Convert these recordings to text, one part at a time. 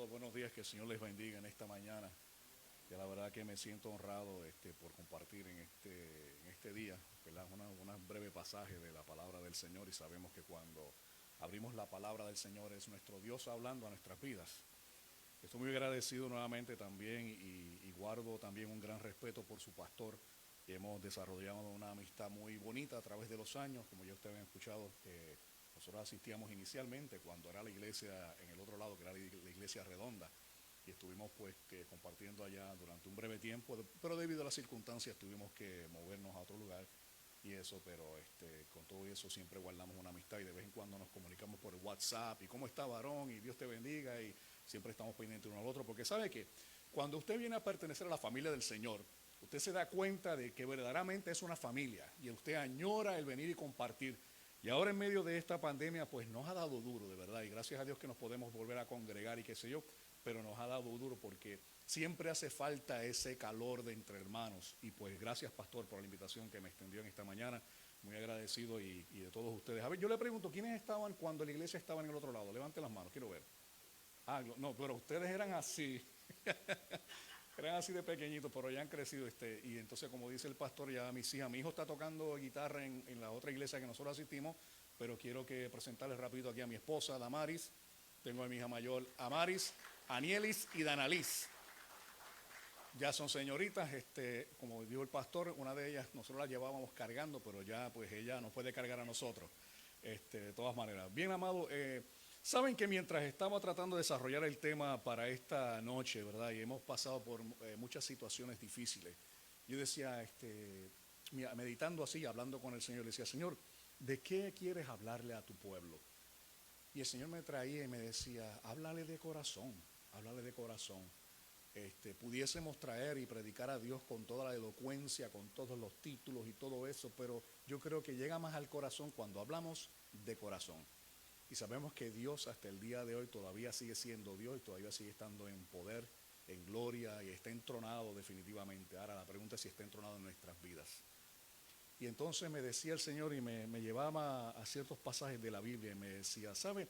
amados, buenos días, que el Señor les bendiga en esta mañana. Que la verdad que me siento honrado por compartir en este día, ¿verdad? Una breve pasaje de la palabra del Señor, y sabemos que cuando abrimos la palabra del Señor es nuestro Dios hablando a nuestras vidas. Estoy muy agradecido nuevamente también y guardo también un gran respeto por su pastor. Hemos desarrollado una amistad muy bonita a través de los años, como ya ustedes han escuchado. Nosotros asistíamos inicialmente cuando era la iglesia en el otro lado, que era la iglesia redonda, y estuvimos compartiendo allá durante un breve tiempo, pero debido a las circunstancias tuvimos que movernos a otro lugar y eso, pero con todo eso siempre guardamos una amistad y de vez en cuando nos comunicamos por WhatsApp y cómo está, varón, y Dios te bendiga, y siempre estamos pendientes uno al otro, porque sabe que cuando usted viene a pertenecer a la familia del Señor, usted se da cuenta de que verdaderamente es una familia y usted añora el venir y compartir. Y ahora en medio de esta pandemia pues nos ha dado duro, de verdad, y gracias a Dios que nos podemos volver a congregar y qué sé yo, pero nos ha dado duro porque siempre hace falta ese calor de entre hermanos. Y pues gracias, pastor, por la invitación que me extendió en esta mañana, muy agradecido, y de todos ustedes. A ver, yo le pregunto, ¿quiénes estaban cuando la iglesia estaba en el otro lado? Levanten las manos, quiero ver. Ah, no, pero ustedes eran así. Eran así de pequeñitos, pero ya han crecido. Y entonces, como dice el pastor, ya mis hijas, mi hijo está tocando guitarra en la otra iglesia que nosotros asistimos, pero quiero que presentarles rápido aquí a mi esposa, Damaris. Tengo a mi hija mayor, Amaris, Anielis y Danalis. Ya son señoritas, como dijo el pastor, una de ellas nosotros la llevábamos cargando, pero ya pues ella nos puede cargar a nosotros, de todas maneras. Bien, amado, saben que mientras estamos tratando de desarrollar el tema para esta noche, ¿verdad? Y hemos pasado por muchas situaciones difíciles. Yo decía, meditando así, hablando con el Señor, le decía, Señor, ¿de qué quieres hablarle a tu pueblo? Y el Señor me traía y me decía, háblale de corazón, háblale de corazón. Pudiésemos traer y predicar a Dios con toda la elocuencia, con todos los títulos y todo eso, pero yo creo que llega más al corazón cuando hablamos de corazón. Y sabemos que Dios hasta el día de hoy todavía sigue siendo Dios y todavía sigue estando en poder, en gloria, y está entronado definitivamente. Ahora la pregunta es si está entronado en nuestras vidas. Y entonces me decía el Señor y me llevaba a ciertos pasajes de la Biblia y me decía, ¿sabe?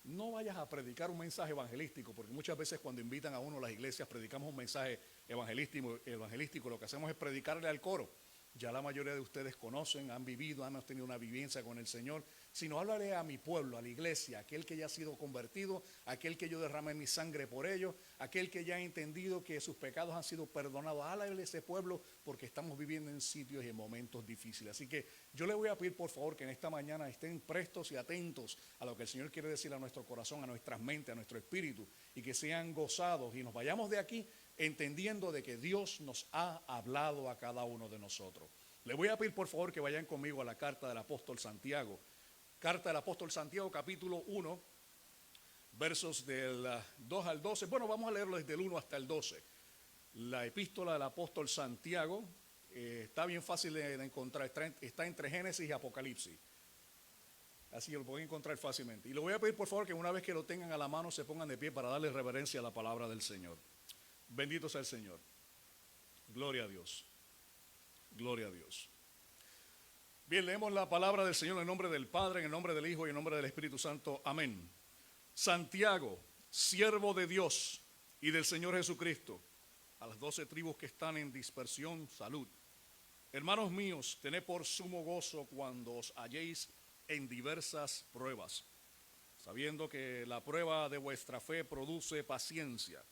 No vayas a predicar un mensaje evangelístico, porque muchas veces cuando invitan a uno a las iglesias predicamos un mensaje evangelístico, lo que hacemos es predicarle al coro. Ya la mayoría de ustedes conocen, han vivido, han tenido una vivencia con el Señor. Sino háblale a mi pueblo, a la iglesia, aquel que ya ha sido convertido, aquel que yo derramé mi sangre por ellos, aquel que ya ha entendido que sus pecados han sido perdonados. Háblale a ese pueblo porque estamos viviendo en sitios y en momentos difíciles. Así que yo le voy a pedir por favor que en esta mañana estén prestos y atentos a lo que el Señor quiere decir a nuestro corazón, a nuestras mentes, a nuestro espíritu, y que sean gozados y nos vayamos de aquí entendiendo de que Dios nos ha hablado a cada uno de nosotros. Le voy a pedir por favor que vayan conmigo a la carta del apóstol Santiago. Carta del apóstol Santiago, capítulo 1, versos del 2 al 12. Bueno, vamos a leerlo desde el 1 hasta el 12. La epístola del apóstol Santiago está bien fácil de encontrar, está entre Génesis y Apocalipsis. Así que lo pueden encontrar fácilmente. Y le voy a pedir por favor que una vez que lo tengan a la mano se pongan de pie para darle reverencia a la palabra del Señor. Bendito sea el Señor. Gloria a Dios. Gloria a Dios. Bien, leemos la palabra del Señor en el nombre del Padre, en el nombre del Hijo y en el nombre del Espíritu Santo. Amén. Santiago, siervo de Dios y del Señor Jesucristo, a las 12 tribus que están en dispersión, salud. Hermanos míos, tened por sumo gozo cuando os halléis en diversas pruebas, sabiendo que la prueba de vuestra fe produce paciencia,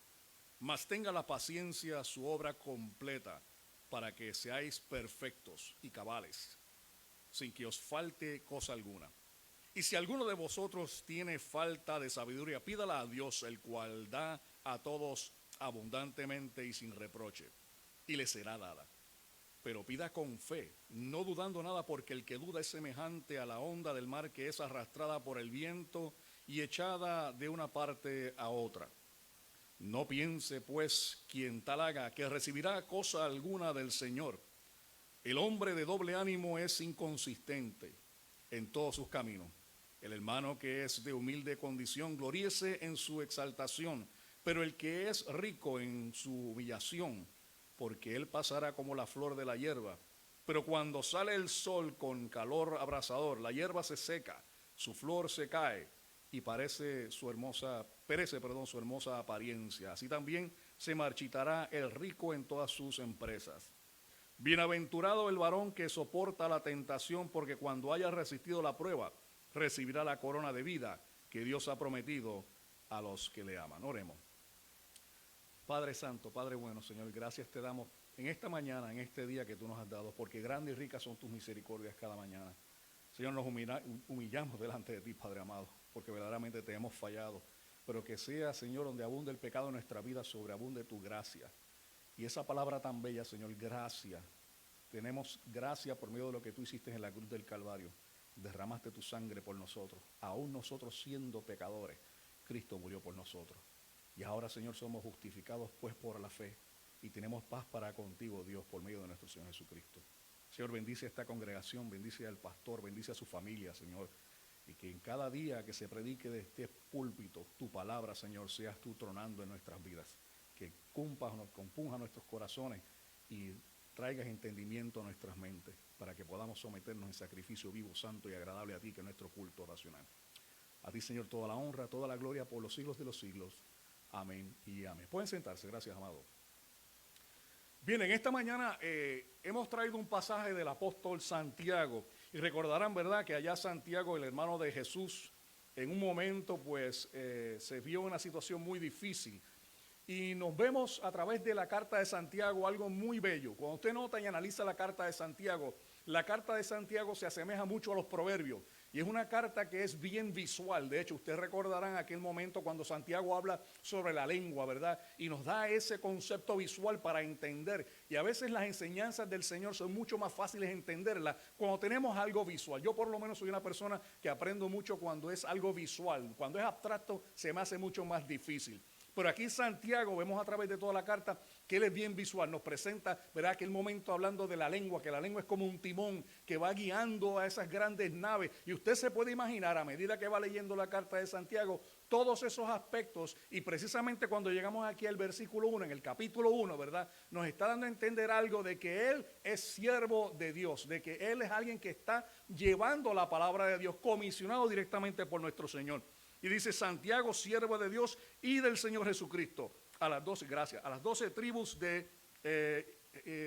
mas tenga la paciencia su obra completa, para que seáis perfectos y cabales, sin que os falte cosa alguna. Y si alguno de vosotros tiene falta de sabiduría, pídala a Dios, el cual da a todos abundantemente y sin reproche, y le será dada. Pero pida con fe, no dudando nada, porque el que duda es semejante a la onda del mar, que es arrastrada por el viento y echada de una parte a otra. No piense pues quien tal haga que recibirá cosa alguna del Señor. El hombre de doble ánimo es inconsistente en todos sus caminos. El hermano que es de humilde condición gloríese en su exaltación, pero el que es rico en su humillación, porque él pasará como la flor de la hierba. Pero cuando sale el sol con calor abrasador, la hierba se seca, su flor se cae, y perece su hermosa apariencia. Así también se marchitará el rico en todas sus empresas. Bienaventurado el varón que soporta la tentación, porque cuando haya resistido la prueba, recibirá la corona de vida que Dios ha prometido a los que le aman. Oremos. Padre Santo, Padre bueno, Señor, gracias te damos en esta mañana, en este día que tú nos has dado, porque grandes y ricas son tus misericordias cada mañana. Señor, nos humillamos delante de ti, Padre amado, porque verdaderamente te hemos fallado, pero que sea, Señor, donde abunde el pecado en nuestra vida, sobreabunde tu gracia. Y esa palabra tan bella, Señor, gracia. Tenemos gracia por medio de lo que tú hiciste en la cruz del Calvario. Derramaste tu sangre por nosotros. Aún nosotros siendo pecadores, Cristo murió por nosotros. Y ahora, Señor, somos justificados pues por la fe. Y tenemos paz para contigo, Dios, por medio de nuestro Señor Jesucristo. Señor, bendice a esta congregación, bendice al pastor, bendice a su familia, Señor. Y que en cada día que se predique de este púlpito, tu palabra, Señor, seas tú tronando en nuestras vidas. Que compunja nuestros corazones y traigas entendimiento a nuestras mentes para que podamos someternos en sacrificio vivo, santo y agradable a ti, que es nuestro culto oracional. A ti, Señor, toda la honra, toda la gloria por los siglos de los siglos. Amén y amén. Pueden sentarse, gracias, amado. Bien, en esta mañana hemos traído un pasaje del apóstol Santiago. Y recordarán, ¿verdad?, que allá Santiago, el hermano de Jesús, en un momento pues se vio en una situación muy difícil. Y nos vemos a través de la carta de Santiago algo muy bello. Cuando usted nota y analiza la carta de Santiago se asemeja mucho a los proverbios. Y es una carta que es bien visual. De hecho, ustedes recordarán aquel momento cuando Santiago habla sobre la lengua, ¿verdad? Y nos da ese concepto visual para entender. Y a veces las enseñanzas del Señor son mucho más fáciles de entenderlas cuando tenemos algo visual. Yo por lo menos soy una persona que aprendo mucho cuando es algo visual. Cuando es abstracto se me hace mucho más difícil. Pero aquí Santiago, vemos a través de toda la carta que él es bien visual, nos presenta, ¿verdad?, aquel momento hablando de la lengua, que la lengua es como un timón que va guiando a esas grandes naves. Y usted se puede imaginar, a medida que va leyendo la carta de Santiago, todos esos aspectos. Y precisamente cuando llegamos aquí al versículo 1, en el capítulo 1, ¿verdad?, nos está dando a entender algo de que él es siervo de Dios, de que él es alguien que está llevando la palabra de Dios, comisionado directamente por nuestro Señor. Y dice: Santiago, siervo de Dios y del Señor Jesucristo, a las 12 tribus de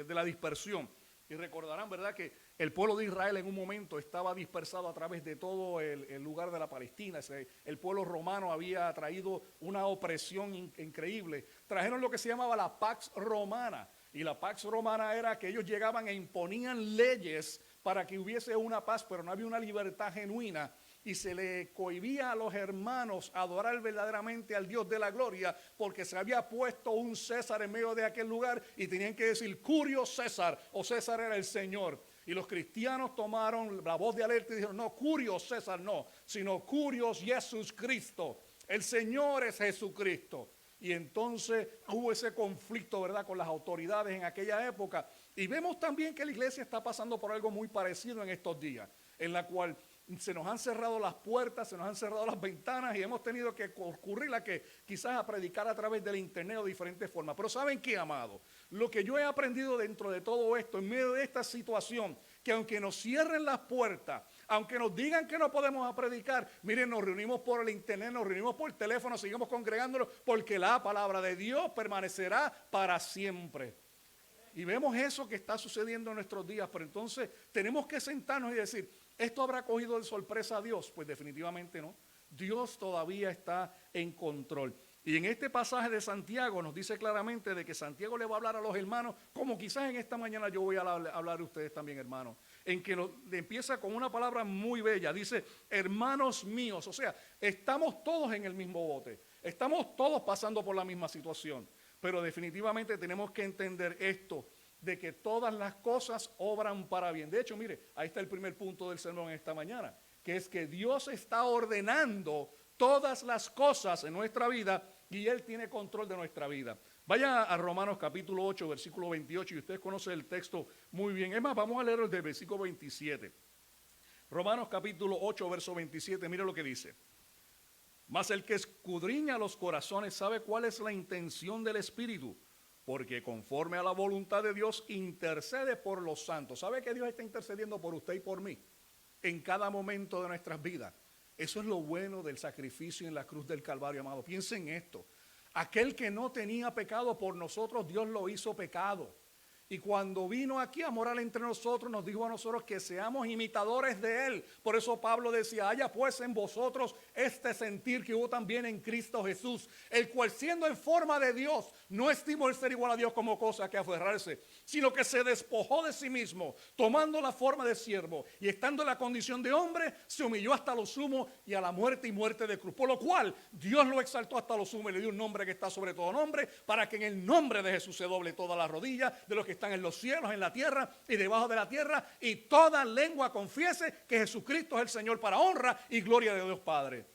la dispersión. Y recordarán, ¿verdad?, que el pueblo de Israel en un momento estaba dispersado a través de todo el lugar de la Palestina. El pueblo romano había traído una opresión increíble. Trajeron lo que se llamaba la Pax Romana. Y la Pax Romana era que ellos llegaban e imponían leyes para que hubiese una paz, pero no había una libertad genuina. Y se le cohibía a los hermanos adorar verdaderamente al Dios de la gloria, porque se había puesto un César en medio de aquel lugar y tenían que decir Curio César, o César era el Señor. Y los cristianos tomaron la voz de alerta y dijeron: no, Curio César no, sino Curios Jesús Cristo. El Señor es Jesucristo. Y entonces hubo ese conflicto, ¿verdad?, con las autoridades en aquella época. Y vemos también que la iglesia está pasando por algo muy parecido en estos días, en la cual se nos han cerrado las puertas, se nos han cerrado las ventanas y hemos tenido que concurrir a que quizás a predicar a través del internet o de diferentes formas. Pero ¿saben qué, amado? Lo que yo he aprendido dentro de todo esto, en medio de esta situación, que aunque nos cierren las puertas, aunque nos digan que no podemos predicar, miren, nos reunimos por el internet, nos reunimos por teléfono, seguimos congregándonos, porque la palabra de Dios permanecerá para siempre. Y vemos eso que está sucediendo en nuestros días, pero entonces tenemos que sentarnos y decir: ¿esto habrá cogido de sorpresa a Dios? Pues definitivamente no. Dios todavía está en control. Y en este pasaje de Santiago nos dice claramente de que Santiago le va a hablar a los hermanos, como quizás en esta mañana yo voy a hablar a ustedes también, hermanos, en que empieza con una palabra muy bella. Dice: hermanos míos, o sea, estamos todos en el mismo bote, estamos todos pasando por la misma situación. Pero definitivamente tenemos que entender esto, de que todas las cosas obran para bien. De hecho, mire, ahí está el primer punto del sermón en esta mañana, que es que Dios está ordenando todas las cosas en nuestra vida y Él tiene control de nuestra vida. Vaya a Romanos capítulo 8, versículo 28, y ustedes conocen el texto muy bien. Es más, vamos a leerlo desde el versículo 27. Romanos capítulo 8, verso 27, mire lo que dice. Mas el que escudriña los corazones sabe cuál es la intención del Espíritu, porque conforme a la voluntad de Dios intercede por los santos. ¿Sabe que Dios está intercediendo por usted y por mí en cada momento de nuestras vidas? Eso es lo bueno del sacrificio en la cruz del Calvario, amado. Piensen en esto. Aquel que no tenía pecado por nosotros, Dios lo hizo pecado. Y cuando vino aquí a morar entre nosotros, nos dijo a nosotros que seamos imitadores de Él. Por eso Pablo decía, haya pues en vosotros este sentir que hubo también en Cristo Jesús, el cual siendo en forma de Dios, no estimó el ser igual a Dios como cosa que aferrarse, sino que se despojó de sí mismo, tomando la forma de siervo y estando en la condición de hombre, se humilló hasta lo sumo y a la muerte y muerte de cruz. Por lo cual Dios lo exaltó hasta lo sumo y le dio un nombre que está sobre todo nombre, para que en el nombre de Jesús se doble toda la rodilla de los que están en los cielos, en la tierra y debajo de la tierra, y toda lengua confiese que Jesucristo es el Señor, para honra y gloria de Dios Padre.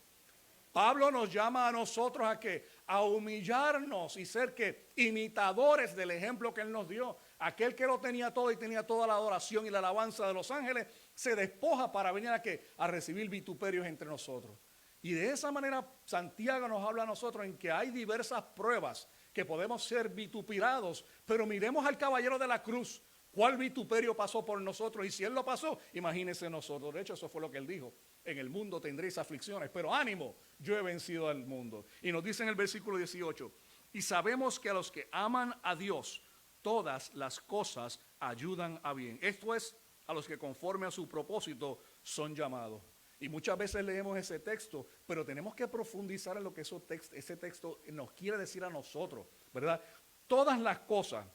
Pablo nos llama a nosotros a que a humillarnos y ser que imitadores del ejemplo que Él nos dio. Aquel que lo tenía todo y tenía toda la adoración y la alabanza de los ángeles, se despoja para venir a recibir vituperios entre nosotros. Y de esa manera Santiago nos habla a nosotros en que hay diversas pruebas que podemos ser vituperados, pero miremos al caballero de la cruz. ¿Cuál vituperio pasó por nosotros? Y si Él lo pasó, imagínense nosotros. De hecho, eso fue lo que Él dijo. En el mundo tendréis aflicciones, pero ánimo, yo he vencido al mundo. Y nos dice en el versículo 18, y sabemos que a los que aman a Dios, todas las cosas ayudan a bien. Esto es, a los que conforme a su propósito son llamados. Y muchas veces leemos ese texto, pero tenemos que profundizar en lo que ese texto nos quiere decir a nosotros, ¿verdad? Todas las cosas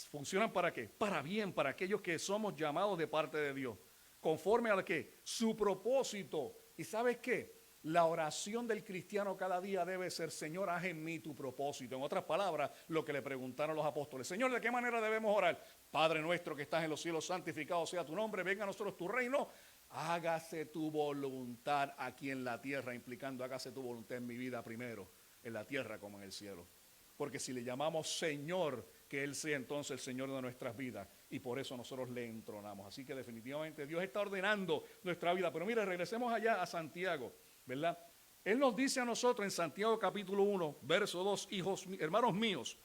funcionan ¿para qué? Para bien, para aquellos que somos llamados de parte de Dios, conforme a ¿qué? Su propósito. ¿Y sabes qué? La oración del cristiano cada día debe ser, Señor, haz en mí tu propósito. En otras palabras, lo que le preguntaron los apóstoles. Señor, ¿de qué manera debemos orar? Padre nuestro que estás en los cielos, santificado sea tu nombre, venga a nosotros tu reino. Hágase tu voluntad aquí en la tierra, implicando hágase tu voluntad en mi vida primero, en la tierra como en el cielo. Porque si le llamamos Señor, que Él sea entonces el Señor de nuestras vidas, y por eso nosotros le entronamos. Así que definitivamente Dios está ordenando nuestra vida. Pero mire, regresemos allá a Santiago, ¿verdad? Él nos dice a nosotros en Santiago capítulo 1, verso 2, hermanos míos,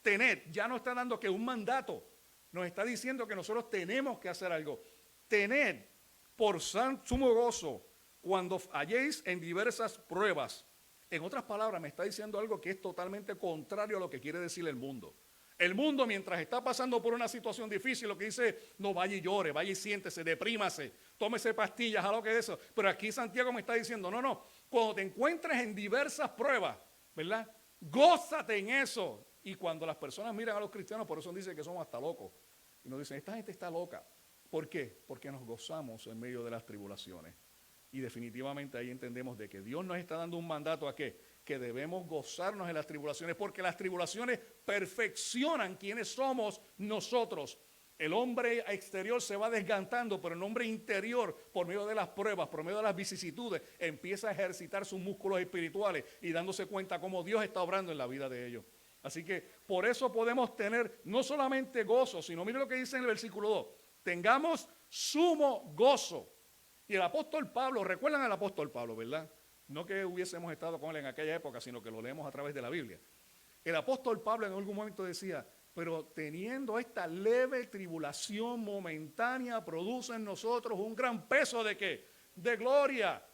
tened, ya no está dando que un mandato, nos está diciendo que nosotros tenemos que hacer algo. Tened por sumo gozo cuando halléis en diversas pruebas. En otras palabras, me está diciendo algo que es totalmente contrario a lo que quiere decir el mundo. El mundo, mientras está pasando por una situación difícil, lo que dice, no, vaya y llore, vaya y siéntese, deprímase, tómese pastillas, a lo que es eso. Pero aquí Santiago me está diciendo, no, cuando te encuentres en diversas pruebas, ¿verdad? Gózate en eso. Y cuando las personas miran a los cristianos, por eso dicen que somos hasta locos. Y nos dicen, esta gente está loca. ¿Por qué? Porque nos gozamos en medio de las tribulaciones. Y definitivamente ahí entendemos de que Dios nos está dando un mandato ¿a qué? Que debemos gozarnos en las tribulaciones, porque las tribulaciones perfeccionan quienes somos nosotros. El hombre exterior se va desgastando, pero el hombre interior, por medio de las pruebas, por medio de las vicisitudes, empieza a ejercitar sus músculos espirituales y dándose cuenta cómo Dios está obrando en la vida de ellos. Así que por eso podemos tener no solamente gozo, sino mire lo que dice en el versículo 2, tengamos sumo gozo. Y el apóstol Pablo, recuerdan al apóstol Pablo, ¿verdad? No que hubiésemos estado con él en aquella época, sino que lo leemos a través de la Biblia. El apóstol Pablo en algún momento decía, pero teniendo esta leve tribulación momentánea, produce en nosotros un gran peso ¿de qué? De gloria.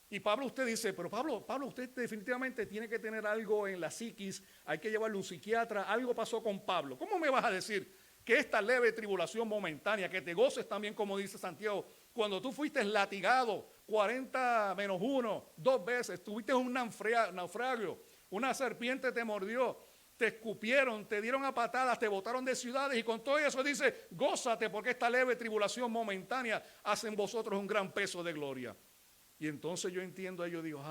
Y Pablo, usted dice, pero Pablo, usted definitivamente tiene que tener algo en la psiquis, hay que llevarle a un psiquiatra, algo pasó con Pablo. ¿Cómo me vas a decir que esta leve tribulación momentánea, que te goces también, como dice Santiago, cuando tú fuiste latigado 40 menos 1, 2 veces, tuviste un naufragio, una serpiente te mordió, te escupieron, te dieron a patadas, te botaron de ciudades y con todo eso dice, gózate porque esta leve tribulación momentánea hace en vosotros un gran peso de gloria. Y entonces yo entiendo, yo digo,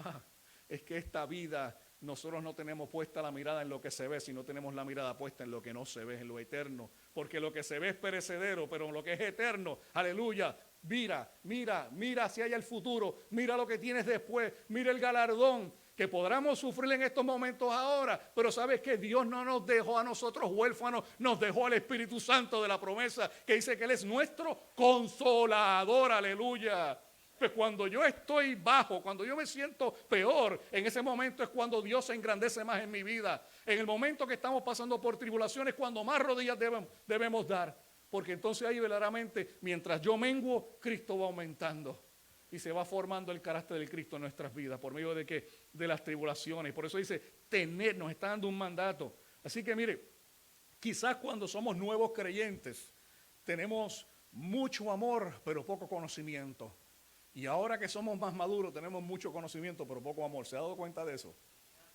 es que esta vida nosotros no tenemos puesta la mirada en lo que se ve, sino tenemos la mirada puesta en lo que no se ve, en lo eterno. Porque lo que se ve es perecedero, pero lo que es eterno, aleluya, mira hacia allá el futuro, mira lo que tienes después, mira el galardón que podamos sufrir en estos momentos ahora, pero sabes que Dios no nos dejó a nosotros huérfanos, nos dejó al Espíritu Santo de la promesa, que dice que Él es nuestro consolador, aleluya. Pues cuando yo estoy bajo, cuando yo me siento peor, en ese momento es cuando Dios se engrandece más en mi vida. En el momento que estamos pasando por tribulaciones, cuando más rodillas debemos dar. Porque entonces ahí verdaderamente, mientras yo menguo, Cristo va aumentando. y se va formando el carácter del Cristo en nuestras vidas. ¿Por medio de qué? De las tribulaciones. Por eso dice, nos está dando un mandato. Así que mire, quizás cuando somos nuevos creyentes, tenemos mucho amor, pero poco conocimiento. Y ahora que somos más maduros, tenemos mucho conocimiento, pero poco amor. ¿Se ha dado cuenta de eso?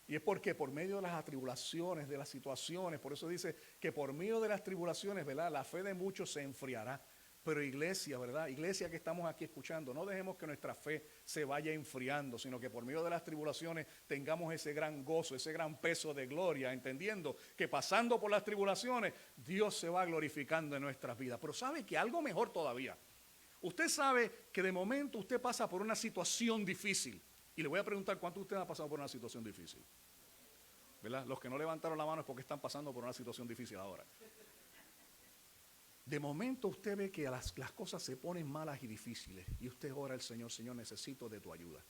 Y es porque por medio de las atribulaciones, de las situaciones, por eso dice que por medio de las tribulaciones, ¿verdad? La fe de muchos se enfriará. Pero iglesia, ¿verdad? Iglesia que estamos aquí escuchando, no dejemos que nuestra fe se vaya enfriando, sino que por medio de las tribulaciones tengamos ese gran gozo, ese gran peso de gloria, entendiendo que pasando por las tribulaciones, Dios se va glorificando en nuestras vidas. Pero ¿sabe que algo mejor todavía? Usted sabe que de momento usted pasa por una situación difícil. Y le voy a preguntar, ¿cuántos de ustedes han pasado por una situación difícil? ¿Verdad? Los que no levantaron la mano es porque están pasando por una situación difícil ahora. De momento usted ve que las cosas se ponen malas y difíciles y usted ora al Señor, Señor, necesito de tu ayuda.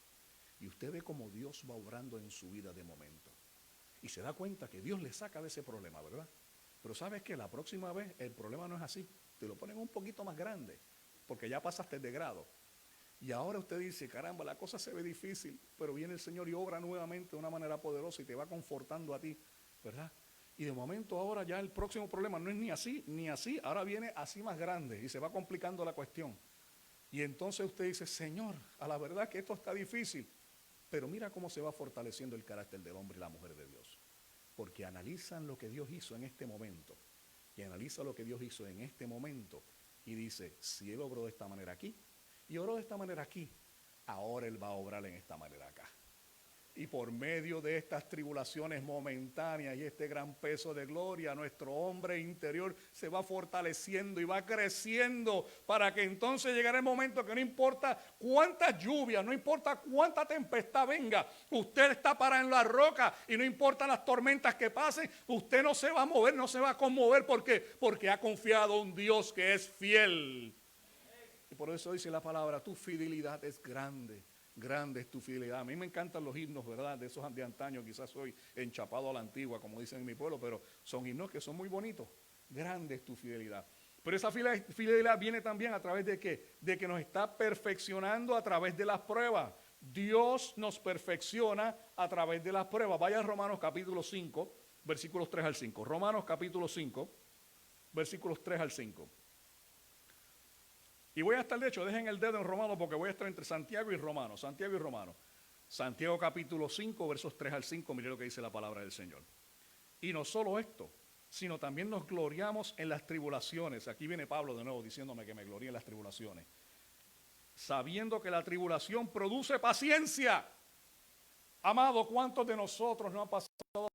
Y usted ve cómo Dios va obrando en su vida de momento. Y se da cuenta que Dios le saca de ese problema, ¿verdad? Pero ¿sabes qué? La próxima vez el problema no es así. Te lo ponen un poquito más grande porque ya pasaste de grado. Y ahora usted dice, caramba, la cosa se ve difícil, pero viene el Señor y obra nuevamente de una manera poderosa y te va confortando a ti, ¿verdad? Y de momento ahora ya el próximo problema no es ni así, ahora viene así más grande y se va complicando la cuestión. Y entonces usted dice, Señor, a la verdad que esto está difícil, pero mira cómo se va fortaleciendo el carácter del hombre y la mujer de Dios. Porque analizan lo que Dios hizo en este momento y analiza lo que Dios hizo en este momento y dice, si Él obró de esta manera aquí y obró de esta manera aquí, ahora Él va a obrar en esta manera acá. Y por medio de estas tribulaciones momentáneas y este gran peso de gloria, nuestro hombre interior se va fortaleciendo y va creciendo para que entonces llegará el momento que no importa cuántas lluvias, no importa cuánta tempestad venga, usted está parado en la roca y no importa las tormentas que pasen, usted no se va a mover, no se va a conmover. ¿Por qué? Porque ha confiado en un Dios que es fiel. Y por eso dice la palabra, tu fidelidad es grande. Grande es tu fidelidad. A mí me encantan los himnos, ¿verdad? De esos de antaño, quizás soy enchapado a la antigua, como dicen en mi pueblo, pero son himnos que son muy bonitos. Grande es tu fidelidad. Pero esa fidelidad viene también a través de ¿qué? De que nos está perfeccionando a través de las pruebas. Dios nos perfecciona a través de las pruebas. Vaya a Romanos capítulo 5, versículos 3 al 5. Romanos capítulo 5, versículos 3 al 5. Y voy a estar, de hecho, dejen el dedo en Romanos porque voy a estar entre Santiago y Romanos. Santiago y Romanos. Santiago capítulo 5, versos 3 al 5, mire lo que dice la palabra del Señor. Y no solo esto, sino también nos gloriamos en las tribulaciones. Aquí viene Pablo de nuevo diciéndome que me gloríe en las tribulaciones. Sabiendo que la tribulación produce paciencia. Amado, ¿cuántos de nosotros no han pasado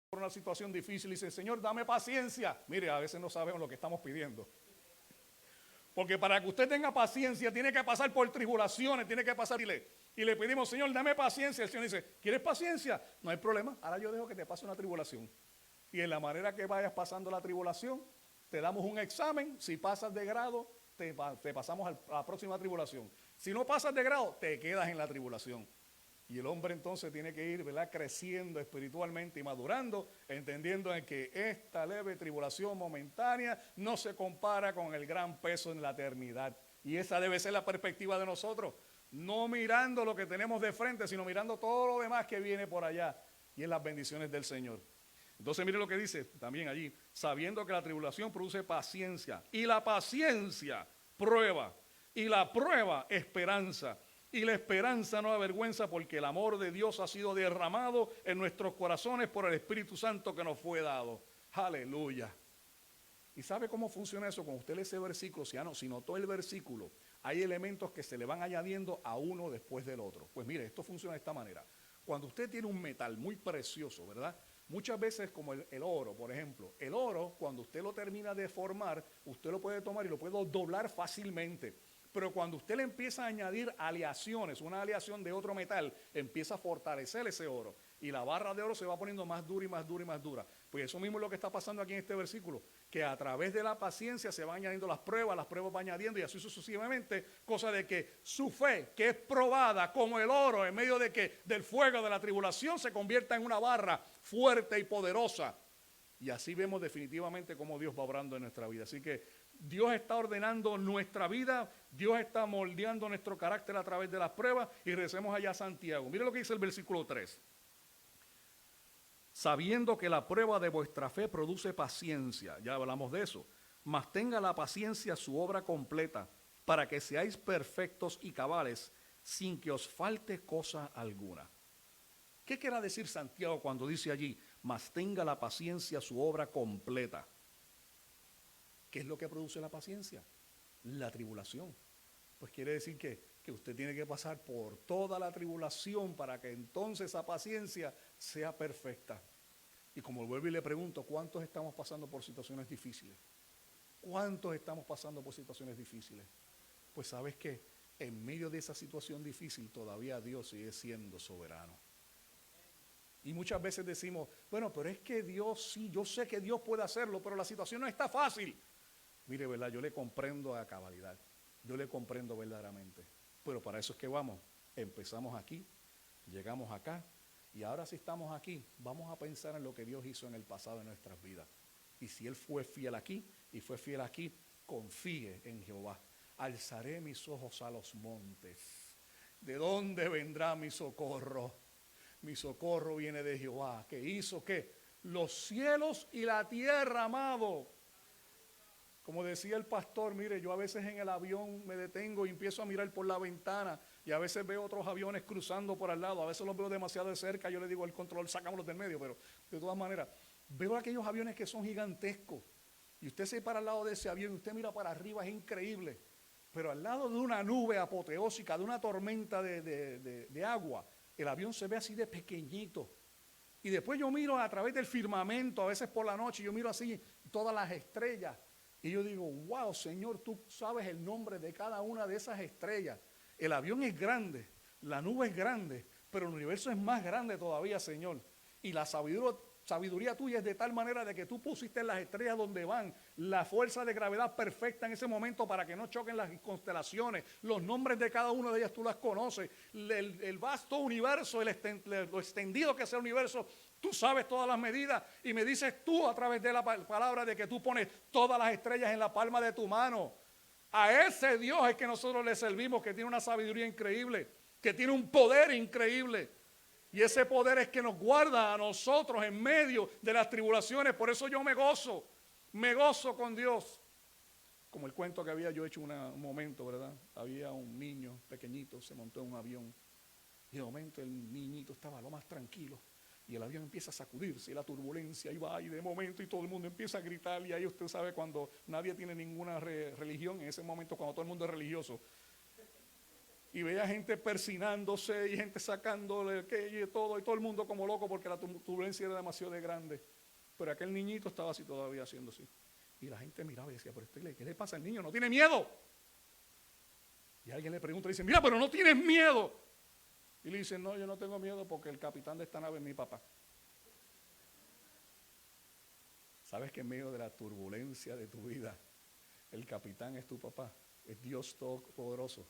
por una situación difícil y dicen, Señor, dame paciencia? Mire, a veces no sabemos lo que estamos pidiendo. Porque para que usted tenga paciencia, tiene que pasar por tribulaciones, tiene que pasar y le pedimos, Señor, dame paciencia. El Señor dice, ¿quieres paciencia? No hay problema, ahora yo dejo que te pase una tribulación. Y en la manera que vayas pasando la tribulación, te damos un examen. Si pasas de grado, te pasamos a la próxima tribulación. Si no pasas de grado, te quedas en la tribulación. Y el hombre entonces tiene que ir, ¿verdad?, creciendo espiritualmente y madurando, entendiendo en que esta leve tribulación momentánea no se compara con el gran peso en la eternidad. Y esa debe ser la perspectiva de nosotros, no mirando lo que tenemos de frente, sino mirando todo lo demás que viene por allá y en las bendiciones del Señor. Entonces mire lo que dice también allí, sabiendo que la tribulación produce paciencia, y la paciencia prueba, y la prueba esperanza. Y la esperanza no avergüenza porque el amor de Dios ha sido derramado en nuestros corazones por el Espíritu Santo que nos fue dado. Aleluya. ¿Y sabe cómo funciona eso? Cuando usted lee ese versículo, si notó el versículo, hay elementos que se le van añadiendo a uno después del otro. Pues mire, esto funciona de esta manera. Cuando usted tiene un metal muy precioso, ¿verdad? Muchas veces como el oro, por ejemplo. El oro, cuando usted lo termina de formar, usted lo puede tomar y lo puede doblar fácilmente. Pero cuando usted le empieza a añadir aleaciones, una aleación de otro metal, empieza a fortalecer ese oro. Y la barra de oro se va poniendo más dura y más dura y más dura. Pues eso mismo es lo que está pasando aquí en este versículo. Que a través de la paciencia se van añadiendo las pruebas van añadiendo y así sucesivamente. Cosa de que su fe, que es probada como el oro en medio del fuego de la tribulación, se convierta en una barra fuerte y poderosa. Y así vemos definitivamente cómo Dios va obrando en nuestra vida. Así que Dios está ordenando nuestra vida, Dios está moldeando nuestro carácter a través de las pruebas. Y regresemos allá a Santiago. Mire lo que dice el versículo 3. Sabiendo que la prueba de vuestra fe produce paciencia, ya hablamos de eso, mas tenga la paciencia su obra completa, para que seáis perfectos y cabales, sin que os falte cosa alguna. ¿Qué quiere decir Santiago cuando dice allí, mas tenga la paciencia su obra completa? ¿Qué es lo que produce la paciencia? La tribulación. Pues quiere decir que usted tiene que pasar por toda la tribulación para que entonces esa paciencia sea perfecta. Y como vuelvo y le pregunto, ¿cuántos estamos pasando por situaciones difíciles? ¿Cuántos estamos pasando por situaciones difíciles? Pues sabes que en medio de esa situación difícil todavía Dios sigue siendo soberano. Y muchas veces decimos, bueno, pero es que Dios sí, yo sé que Dios puede hacerlo, pero la situación no está fácil. Mire, ¿verdad? Yo le comprendo a cabalidad, yo le comprendo verdaderamente. Pero para eso es que vamos, empezamos aquí, llegamos acá, y ahora si estamos aquí, vamos a pensar en lo que Dios hizo en el pasado de nuestras vidas. Y si Él fue fiel aquí, y fue fiel aquí, confíe en Jehová. Alzaré mis ojos a los montes. ¿De dónde vendrá mi socorro? Mi socorro viene de Jehová, que hizo ¿qué? Los cielos y la tierra, amado. Como decía el pastor, mire, yo a veces en el avión me detengo y empiezo a mirar por la ventana y a veces veo otros aviones cruzando por al lado, a veces los veo demasiado de cerca, yo le digo al control, sácamelos del medio, pero de todas maneras, veo aquellos aviones que son gigantescos y usted se para al lado de ese avión y usted mira para arriba, es increíble, pero al lado de una nube apoteósica, de una tormenta de agua, el avión se ve así de pequeñito. Y después yo miro a través del firmamento, a veces por la noche, yo miro así todas las estrellas. Y yo digo, wow, Señor, tú sabes el nombre de cada una de esas estrellas. El avión es grande, la nube es grande, pero el universo es más grande todavía, Señor. Y la sabiduría tuya es de tal manera de que tú pusiste las estrellas donde van, la fuerza de gravedad perfecta en ese momento para que no choquen las constelaciones. Los nombres de cada una de ellas tú las conoces. El vasto universo, lo extendido que es el universo, tú sabes todas las medidas y me dices tú a través de la palabra de que tú pones todas las estrellas en la palma de tu mano. A ese Dios es que nosotros le servimos, que tiene una sabiduría increíble, que tiene un poder increíble. Y ese poder es que nos guarda a nosotros en medio de las tribulaciones. Por eso yo me gozo con Dios. Como el cuento que había yo hecho un momento, ¿verdad? Había un niño pequeñito, se montó en un avión y de momento el niñito estaba lo más tranquilo. Y el avión empieza a sacudirse, y la turbulencia, y va, y de momento, y todo el mundo empieza a gritar, y ahí usted sabe cuando nadie tiene ninguna religión, en ese momento cuando todo el mundo es religioso, y veía gente persinándose, y gente sacándole y todo el mundo como loco, porque la turbulencia era demasiado grande, pero aquel niñito estaba así todavía haciendo así, y la gente miraba y decía, pero ¿qué le pasa al niño? ¿No tiene miedo? Y alguien le pregunta y dice, mira, pero no tienes miedo. Y le dice, no, yo no tengo miedo porque el capitán de esta nave es mi papá. ¿Sabes que en medio de la turbulencia de tu vida, el capitán es tu papá? Es Dios Todopoderoso.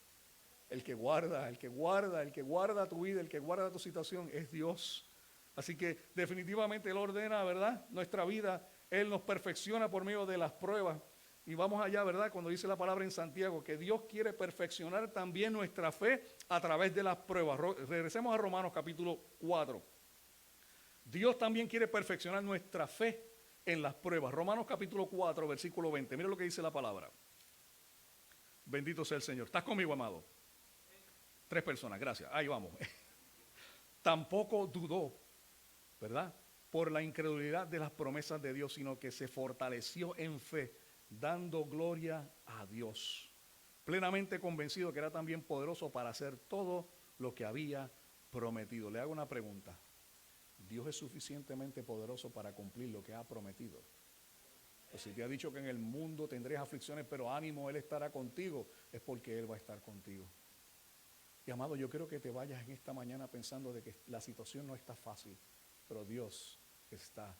El que guarda tu vida, el que guarda tu situación es Dios. Así que definitivamente Él ordena, ¿verdad? Nuestra vida, Él nos perfecciona por medio de las pruebas. Y vamos allá, ¿verdad? Cuando dice la palabra en Santiago, que Dios quiere perfeccionar también nuestra fe a través de las pruebas. Regresemos a Romanos capítulo 4. Dios también quiere perfeccionar nuestra fe en las pruebas. Romanos capítulo 4, versículo 20. Mira lo que dice la palabra. Bendito sea el Señor. ¿Estás conmigo, amado? 3 personas, gracias. Ahí vamos. Tampoco dudó, ¿verdad? Por la incredulidad de las promesas de Dios, sino que se fortaleció en fe, dando gloria a Dios, plenamente convencido que era también poderoso para hacer todo lo que había prometido. Le hago una pregunta. ¿Dios es suficientemente poderoso para cumplir lo que ha prometido? Pues si te ha dicho que en el mundo tendréis aflicciones, pero ánimo, Él estará contigo, es porque Él va a estar contigo. Y amado, yo quiero que te vayas en esta mañana pensando de que la situación no está fácil, pero Dios está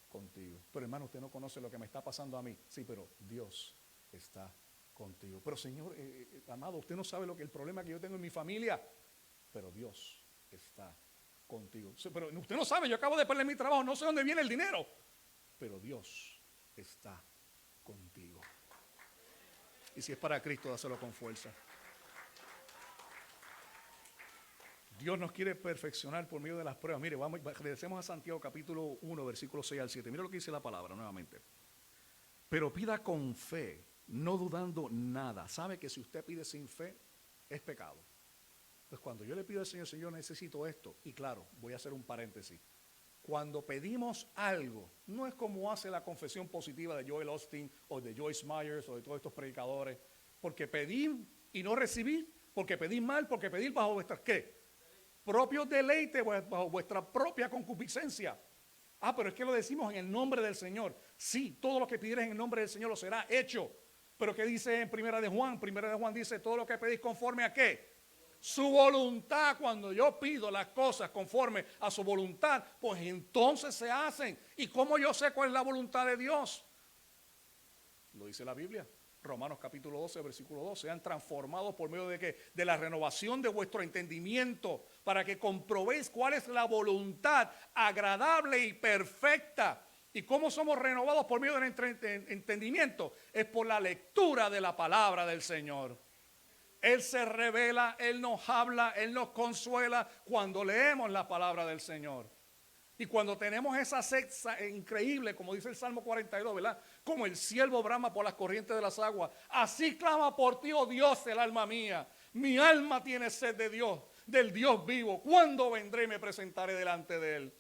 contigo. Pero hermano, usted no conoce lo que me está pasando a mí. Sí, pero Dios está contigo. Pero Señor, amado, usted no sabe el problema que yo tengo en mi familia, pero Dios está contigo. Pero usted no sabe, yo acabo de perder mi trabajo, no sé dónde viene el dinero, pero Dios está contigo. Y si es para Cristo, dáselo con fuerza. Dios nos quiere perfeccionar por medio de las pruebas. Mire, regresemos a Santiago capítulo 1, versículos 6 al 7. Mire lo que dice la palabra nuevamente. Pero pida con fe, no dudando nada. Sabe que si usted pide sin fe, es pecado. Pues cuando yo le pido al Señor, Señor, necesito esto. Y claro, voy a hacer un paréntesis. Cuando pedimos algo, no es como hace la confesión positiva de Joel Osteen o de Joyce Myers o de todos estos predicadores. Porque pedí y no recibí, porque pedí mal, porque pedí bajo vuestras, ¿qué? Propios deleites, bajo vuestra propia concupiscencia. Pero es que lo decimos en el nombre del Señor. Sí, todo lo que pidieres en el nombre del Señor lo será hecho. Pero ¿qué dice en Primera de Juan? Primera de Juan dice, todo lo que pedís conforme a ¿qué? Su voluntad. Cuando yo pido las cosas conforme a su voluntad, pues entonces se hacen. ¿Y cómo yo sé cuál es la voluntad de Dios? Lo dice la Biblia. Romanos capítulo 12, versículo 2, sean transformados por medio de ¿qué? De la renovación de vuestro entendimiento, para que comprobéis cuál es la voluntad agradable y perfecta. ¿Y cómo somos renovados por medio del entendimiento? Es por la lectura de la palabra del Señor. Él se revela, Él nos habla, Él nos consuela cuando leemos la palabra del Señor. Y cuando tenemos esa sed increíble, como dice el Salmo 42, ¿verdad? Como el ciervo brama por las corrientes de las aguas, así clama por ti, oh Dios, el alma mía. Mi alma tiene sed de Dios, del Dios vivo. ¿Cuándo vendré y me presentaré delante de Él?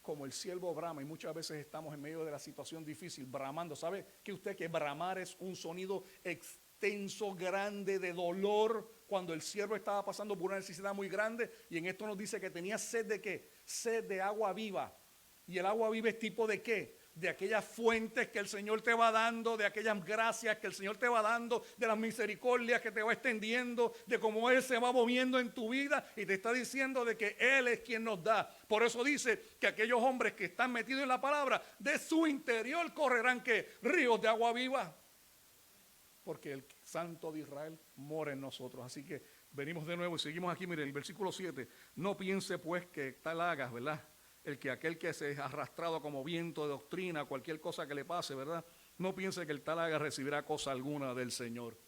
Como el ciervo brama, y muchas veces estamos en medio de la situación difícil, bramando. ¿Sabe que usted que bramar es un sonido extenso, grande, de dolor? Cuando el ciervo estaba pasando por una necesidad muy grande, y en esto nos dice que tenía sed de ¿qué? Sed de agua viva. ¿Y el agua viva es tipo de qué? De aquellas fuentes que el Señor te va dando, de aquellas gracias que el Señor te va dando, de las misericordias que te va extendiendo, de cómo Él se va moviendo en tu vida y te está diciendo de que Él es quien nos da. Por eso dice que aquellos hombres que están metidos en la palabra, de su interior correrán ¿qué? Ríos de agua viva. Porque el Santo de Israel mora en nosotros. Así que venimos de nuevo y seguimos aquí. Mire, el versículo 7. No piense pues que tal hagas, ¿verdad? Aquel que se ha arrastrado como viento de doctrina, cualquier cosa que le pase, ¿verdad? No piense que el tal haga recibirá cosa alguna del Señor.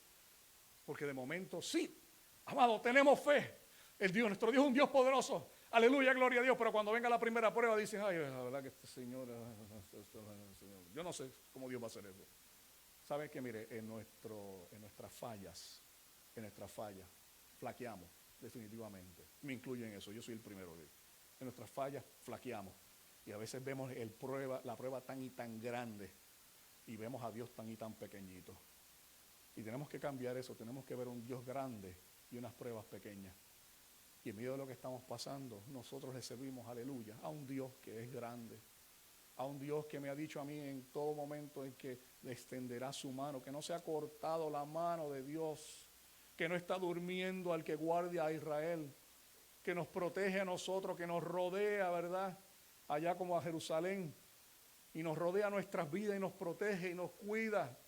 Porque de momento sí, amado, tenemos fe. Nuestro Dios es un Dios poderoso. Aleluya, gloria a Dios. Pero cuando venga la primera prueba, dicen, ay, la verdad que este Señor, yo no sé cómo Dios va a hacer eso. ¿Sabe que mire, en nuestras fallas, flaqueamos, definitivamente. Me incluyo en eso, yo soy el primero. En nuestras fallas flaqueamos. Y a veces vemos la prueba tan y tan grande, y vemos a Dios tan y tan pequeñito. Y tenemos que cambiar eso, tenemos que ver un Dios grande y unas pruebas pequeñas. Y en medio de lo que estamos pasando, nosotros le servimos, aleluya, a un Dios que es grande. A un Dios que me ha dicho a mí en todo momento en que le extenderá su mano, que no se ha cortado la mano de Dios, que no está durmiendo al que guardia a Israel, que nos protege a nosotros, que nos rodea, ¿verdad? Allá como a Jerusalén, y nos rodea nuestras vidas y nos protege y nos cuida.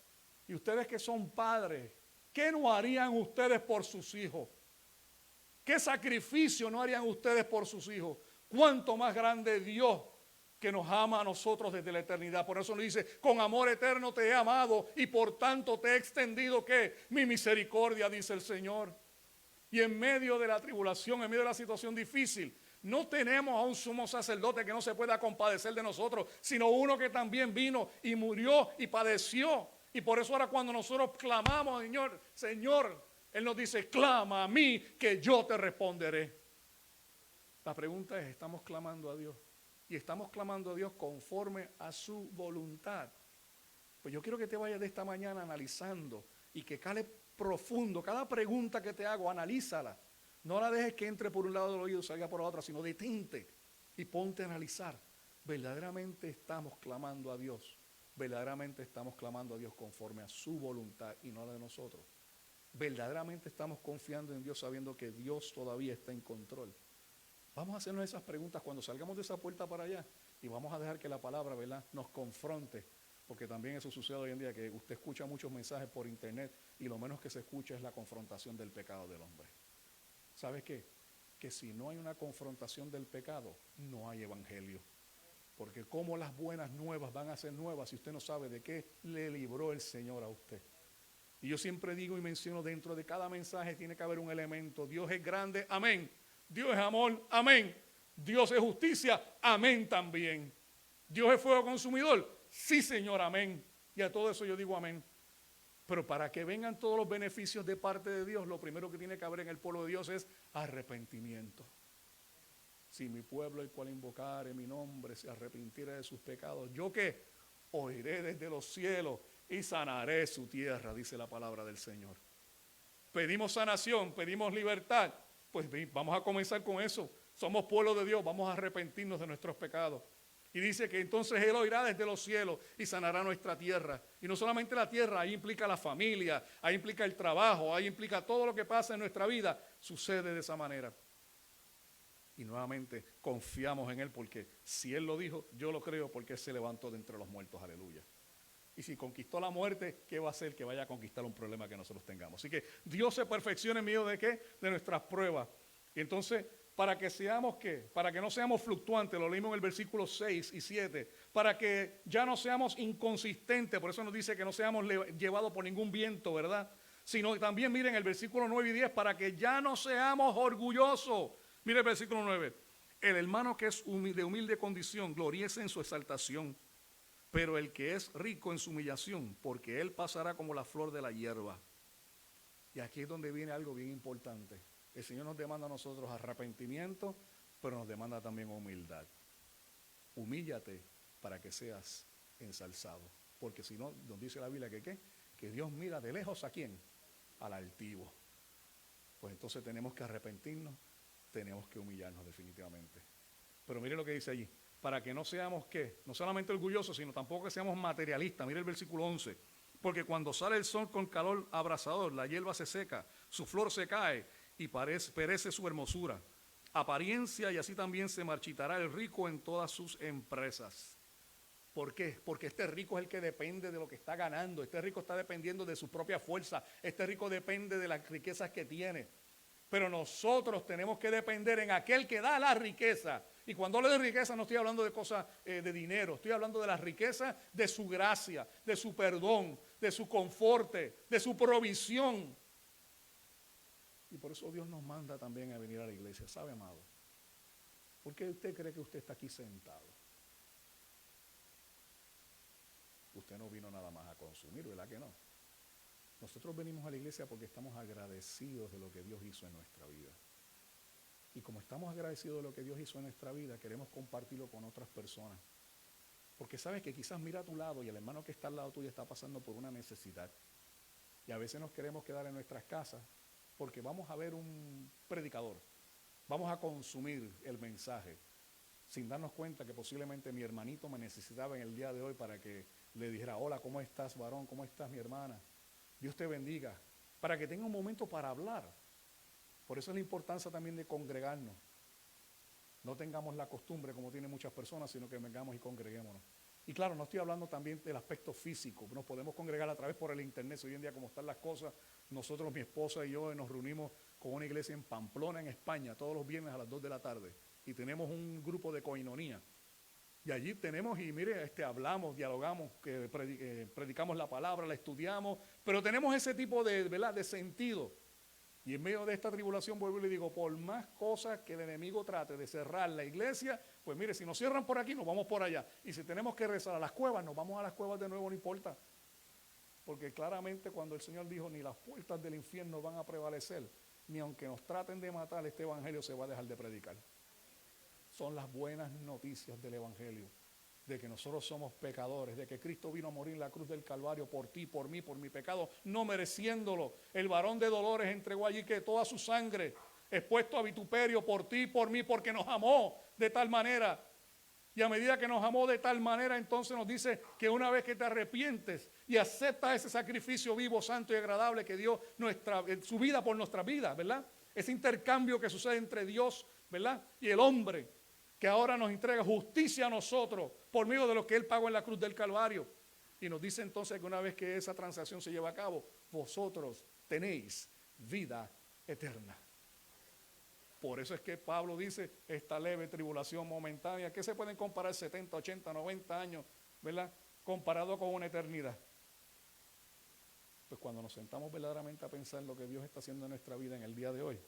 Y ustedes que son padres, ¿qué no harían ustedes por sus hijos? ¿Qué sacrificio no harían ustedes por sus hijos? ¿Cuánto más grande Dios que nos ama a nosotros desde la eternidad? Por eso nos dice, con amor eterno te he amado y por tanto te he extendido ¿qué? Mi misericordia, dice el Señor. Y en medio de la tribulación, en medio de la situación difícil, no tenemos a un sumo sacerdote que no se pueda compadecer de nosotros, sino uno que también vino y murió y padeció. Y por eso ahora cuando nosotros clamamos, Señor, Él nos dice, clama a mí que yo te responderé. La pregunta es, ¿estamos clamando a Dios? Y estamos clamando a Dios conforme a su voluntad. Pues yo quiero que te vayas de esta mañana analizando y que cale profundo. Cada pregunta que te hago, analízala. No la dejes que entre por un lado del oído y salga por la otra, sino detente y ponte a analizar. Verdaderamente estamos clamando a Dios. Verdaderamente estamos clamando a Dios conforme a su voluntad y no la de nosotros. Verdaderamente estamos confiando en Dios sabiendo que Dios todavía está en control. Vamos a hacernos esas preguntas cuando salgamos de esa puerta para allá y vamos a dejar que la palabra, ¿verdad?, nos confronte, porque también eso sucede hoy en día, que usted escucha muchos mensajes por internet y lo menos que se escucha es la confrontación del pecado del hombre. ¿Sabe qué? Que si no hay una confrontación del pecado, no hay evangelio. Porque cómo las buenas nuevas van a ser nuevas si usted no sabe de qué le libró el Señor a usted. Y yo siempre digo y menciono, dentro de cada mensaje tiene que haber un elemento. Dios es grande, amén. Dios es amor, amén. Dios es justicia, amén también. Dios es fuego consumidor, sí Señor, amén. Y a todo eso yo digo amén. Pero para que vengan todos los beneficios de parte de Dios, lo primero que tiene que haber en el pueblo de Dios es arrepentimiento. Si mi pueblo, el cual invocare mi nombre, se arrepintiera de sus pecados, ¿yo qué? Oiré desde los cielos y sanaré su tierra, dice la palabra del Señor. Pedimos sanación, pedimos libertad, pues vamos a comenzar con eso. Somos pueblo de Dios, vamos a arrepentirnos de nuestros pecados. Y dice que entonces Él oirá desde los cielos y sanará nuestra tierra. Y no solamente la tierra, ahí implica la familia, ahí implica el trabajo, ahí implica todo lo que pasa en nuestra vida, sucede de esa manera. Y nuevamente confiamos en Él porque si Él lo dijo, yo lo creo porque Él se levantó de entre los muertos, aleluya. Y si conquistó la muerte, ¿qué va a hacer que vaya a conquistar un problema que nosotros tengamos? Así que Dios se perfecciona en medio de ¿qué? De nuestras pruebas. Y entonces, para que seamos ¿qué? Para que no seamos fluctuantes, lo leímos en el versículo 6 y 7, para que ya no seamos inconsistentes, por eso nos dice que no seamos llevados por ningún viento, ¿verdad? Sino también, miren, el versículo 9 y 10, para que ya no seamos orgullosos. Mire el versículo 9, el hermano que es de humilde condición, gloríese en su exaltación, pero el que es rico en su humillación, porque él pasará como la flor de la hierba. Y aquí es donde viene algo bien importante. El Señor nos demanda a nosotros arrepentimiento, pero nos demanda también humildad. Humíllate para que seas ensalzado. Porque si no, nos dice la Biblia que ¿qué? Que Dios mira de lejos ¿a quién? Al altivo. Pues entonces tenemos que arrepentirnos, tenemos que humillarnos definitivamente. Pero mire lo que dice allí. Para que no seamos ¿qué? No solamente orgullosos, sino tampoco que seamos materialistas. Mire el versículo 11. Porque cuando sale el sol con calor abrasador, la hierba se seca, su flor se cae y perece su hermosura. Apariencia y así también se marchitará el rico en todas sus empresas. ¿Por qué? Porque este rico es el que depende de lo que está ganando. Este rico está dependiendo de su propia fuerza. Este rico depende de las riquezas que tiene. Pero nosotros tenemos que depender en aquel que da la riqueza. Y cuando hablo de riqueza no estoy hablando de cosas de dinero, estoy hablando de la riqueza de su gracia, de su perdón, de su confort, de su provisión. Y por eso Dios nos manda también a venir a la iglesia. ¿Sabe, amado? ¿Por qué usted cree que usted está aquí sentado? Usted no vino nada más a consumir, ¿verdad que no? Nosotros venimos a la iglesia porque estamos agradecidos de lo que Dios hizo en nuestra vida. Y como estamos agradecidos de lo que Dios hizo en nuestra vida, queremos compartirlo con otras personas. Porque sabes que quizás mira a tu lado y el hermano que está al lado tuyo está pasando por una necesidad. Y a veces nos queremos quedar en nuestras casas porque vamos a ver un predicador. Vamos a consumir el mensaje sin darnos cuenta que posiblemente mi hermanito me necesitaba en el día de hoy para que le dijera, hola, ¿cómo estás, varón? ¿Cómo estás, mi hermana? Dios te bendiga. Para que tenga un momento para hablar. Por eso es la importancia también de congregarnos. No tengamos la costumbre, como tienen muchas personas, sino que vengamos y congreguémonos. Y claro, no estoy hablando también del aspecto físico. Nos podemos congregar a través por el internet. Hoy en día, como están las cosas, nosotros, mi esposa y yo, nos reunimos con una iglesia en Pamplona, en España, todos los viernes a las 2 de la tarde. Y tenemos un grupo de coinonía. Y allí tenemos, y mire, hablamos, dialogamos, predicamos la palabra, la estudiamos, pero tenemos ese tipo de, ¿verdad?, de sentido. Y en medio de esta tribulación vuelvo y le digo, por más cosas que el enemigo trate de cerrar la iglesia, pues mire, si nos cierran por aquí, nos vamos por allá. Y si tenemos que rezar a las cuevas, nos vamos a las cuevas de nuevo, no importa. Porque claramente cuando el Señor dijo, ni las puertas del infierno van a prevalecer, ni aunque nos traten de matar, este evangelio se va a dejar de predicar. Son las buenas noticias del evangelio, de que nosotros somos pecadores, de que Cristo vino a morir en la cruz del Calvario por ti, por mí, por mi pecado, no mereciéndolo. El varón de dolores entregó allí que toda su sangre expuesto a vituperio por ti, por mí, porque nos amó de tal manera. Y a medida que nos amó de tal manera, entonces nos dice que una vez que te arrepientes y aceptas ese sacrificio vivo, santo y agradable que dio su vida por nuestra vida, ¿verdad? Ese intercambio que sucede entre Dios, ¿verdad?, y el hombre, que ahora nos entrega justicia a nosotros por medio de lo que Él pagó en la cruz del Calvario. Y nos dice entonces que una vez que esa transacción se lleva a cabo, vosotros tenéis vida eterna. Por eso es que Pablo dice, esta leve tribulación momentánea, que se pueden comparar 70, 80, 90 años, ¿verdad?, comparado con una eternidad. Pues cuando nos sentamos verdaderamente a pensar lo que Dios está haciendo en nuestra vida en el día de hoy,